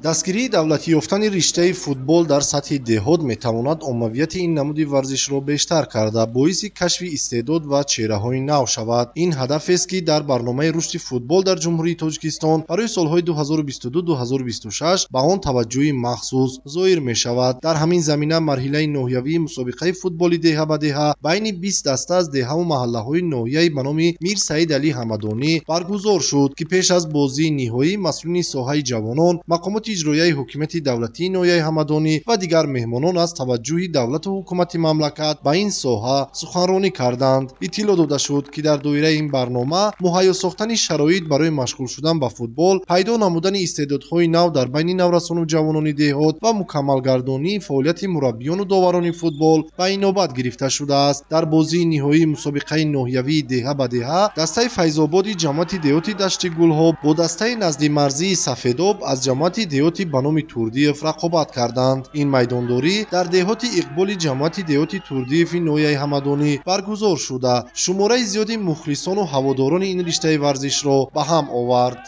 дастгирии давлатӣ ёфтани риштаи футбол дар сатҳи деҳот метавонад оммавияти ин намуди варзишро бештар карда боиси кашфи истеъдод ва чеҳраҳои нав шавад. Ин ҳадафест, ки дар барномаи рушди футбол дар ҷумҳурии Тоҷикистон барои солҳои 2022-2026 ба он таваҷҷӯҳи махсус зоҳир мешавад. Дар ҳамин замина марҳилаи ноҳиявии мусобиқаи футболи деҳа ба деҳа байни 20 даста аз деҳаву маҳаллаҳои ноҳияи ба номи Мир Саид Али Ҳамадонӣ баргузор шуд, ки пеш аз бозии ниҳоӣ масъулини соҳаи ҷавонон, мақомоти иҷроияи ҳокимияти давлатии ноҳияи Ҳамадонӣ ва дигар меҳмонон аз таваҷҷӯҳи давлату ҳукумати мамлакат ба ин соҳа суханронӣ карданд. Иттилоъ дода шуд, ки дар доираи ин барнома муҳайё сохтани шароит барои машғул шудан ба футбол, пайдо намудани истеъдодҳои нав дар байни наврасону ҷавонони деҳот ва мукаммалгардонии фаъолияти мураббиёну доварони футбол ба инобат гирифта шудааст. Дар бозии ниҳоии мусобиқаи ноҳиявии деҳа ба деҳа дастаи Файзободи ҷамъияти деҳоти Дашти Гулҳо бо дастаи назди марзии Сафедоб аз ҷамъияти деҳоти ба номи Турдиев рақобат карданд. Ин майдондорӣ дар деҳоти Иқболи ҷамъияти деҳоти Турдиеви ноҳияи Ҳамадонӣ баргузор шуда, шумораи зиёди мухлисону ҳаводорони ин риштаи варзишро ба ҳам овард.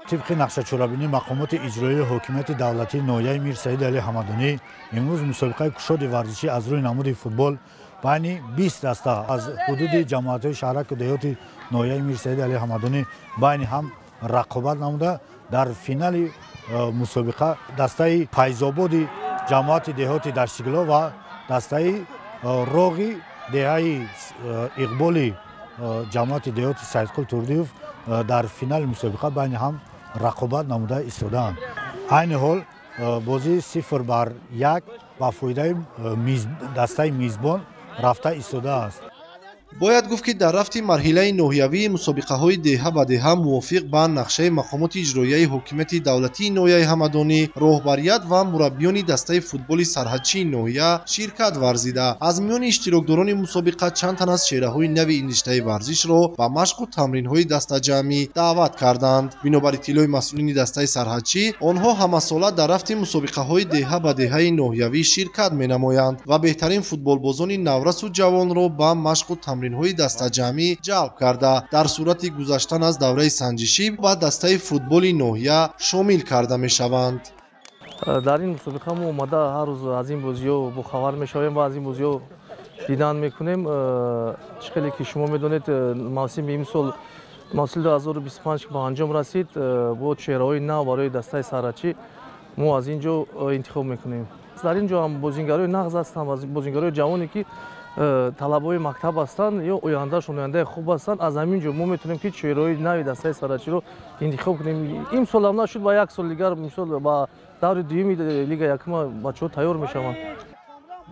طبق نقشه‌چورابینی مقامات اجرایی حکومت دولتی ناحیه میر سعید علی حمدانی امروز مسابقه کشاد ورزشی از روی نماد فوتبال بین 20 دسته از حدود جماعت‌های شهرک دهات ناحیه میر سعید علی حمدانی بین هم رقابت نموده. در فینال مسابقه دسته فیض‌آباد جماعت دهات دشتگلو و دسته راغی دهه اقبالی جماعت دهات سیدقل تردیف در فینال مسابقه بین هم رقابت نموده ایستادند. عین حال بازی 0-1 با فایده دسته میزبان رفته ایستاده است. бояд гуфт, ки дар рафти марҳилаи ноҳиявии мусобиқаҳои деҳа ба деҳа мувофиқ ба нақшаи мақомоти иҷроияи ҳокимияти давлатии ноҳияи Ҳамадонӣ, роҳбарият ва мураббиёни дастаи футболи сарҳадчии ноҳия ширкат варзида, аз миёни иштирокдорони мусобиқа чанд тан аз чеҳраҳои нави ин риштаи варзишро ба машқу тамринҳои дастаҷамъӣ даъват карданд. Бинобар иттилои масъулини дастаи сарҳадчӣ, онҳо ҳамасола дар рафти мусобиқаҳои деҳа ба деҳаи ноҳиявӣ ширкат менамоянд ва беҳтарин футболбозони наврасу ҷавонро ба машқу тамринҳои дастаҷамъӣ ҷалб карда, дар сурати гузаштан аз давраи санҷишӣ ба дастаи футболи ноҳия шомил карда мешаванд. дар ин мусобиқа мо омада ҳар рӯз аз ин бозиҳо бохабар мешавем ва аз ин бозиҳо дидан мекунем. хеле ки шумо медонед, мавсими имсол мавсими 2025 ба анҷом расид, бо чеҳраҳои нав барои дастаи сарҳадчӣ мо аз ин ҷо интихоб мекунем. дар ин ҷо ҳам бозингарои нағз ҳастанд, бозингарои ҷавоне ки талабои мактаб ҳастанд ё ояндашон ояндаи хуб ҳастанд. аз ҳамин ҷо мо метавонем ки чеҳраҳои нави дастаи сарҳадчиро интихоб кунем. имсол ҳам нашуд, ба як сол дигар мисол ба даври дуюми лига якума бачаҳо тайёр мешаванд.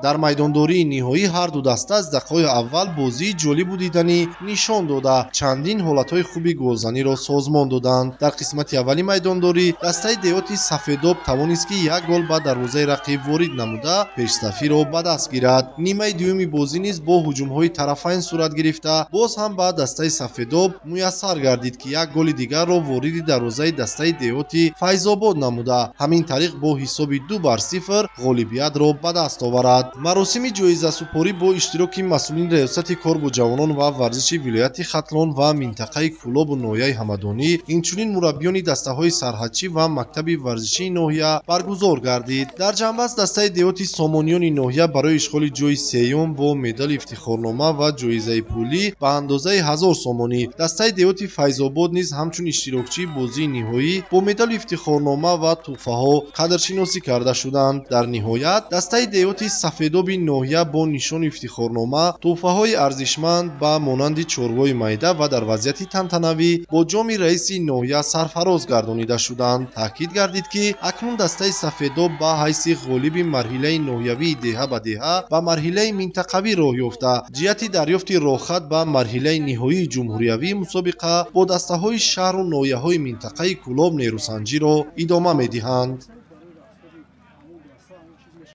дар майдондории ниҳоӣ ҳар ду даста аз дақиқаҳои аввал бозии ҷолибу диданӣ нишон дода, чандин ҳолатҳои хуби голзаниро созмон доданд. дар қисмати аввали майдондорӣ дастаи деҳоти Сафедоб тавонист, ки як гол ба дарвозаи рақиб ворид намуда пешсафиро ба даст гирад. нимаи дуюми бозӣ низ бо ҳуҷумҳои тарафайн сурат гирифта, боз ҳам ба дастаи Сафедоб муяссар гардид, ки як голи дигарро вориди дарвозаи дастаи деҳоти Файзобод намуда, ҳамин тариқ бо ҳисоби 2-0 ғолибиятро ба даст оварад. маросими ҷоизасупорӣ бо иштироки масъулини раёсати кор бо ҷавонон ва варзиши вилояти Хатлон ва минтақаи Кӯлобу ноҳияи Ҳамадонӣ, инчунин мураббиёни дастаҳои сарҳадчӣ ва мактаби варзишии ноҳия баргузор гардид. дар ҷанбаст дастаи деҳоти Сомониёни ноҳия барои ишғоли ҷойи сеюм бо медали ифтихорнома ва ҷоизаи пулӣ ба андозаи 1000 сомонӣ, дастаи деҳоти Файзобод низ ҳамчун иштирокчии бозии ниҳоӣ бо медали ифтихорнома ва тӯҳфаҳо қадршиносӣ карда шуданд. дар ниҳоят дастаи деҳоти Сафедоби ноҳия бо нишони ифтихорнома, тӯҳфаҳои арзишманд ба монанди чорвои майда ва дар вазъияти тантанавӣ бо ҷоми раиси ноҳия сарфароз гардонида шуданд. таъкид гардид, ки акнун дастаи Сафедоб ба ҳайси ғолиби марҳилаи ноҳиявии деҳа ба деҳа ба марҳилаи минтақавӣ роҳ ёфта, ҷиҳати дарёфти роҳхат ба марҳилаи ниҳоии ҷумҳуриявии мусобиқа бо дастаҳои шаҳру ноҳияҳои минтақаи Кӯлоб нерӯсанҷиро идома медиҳанд.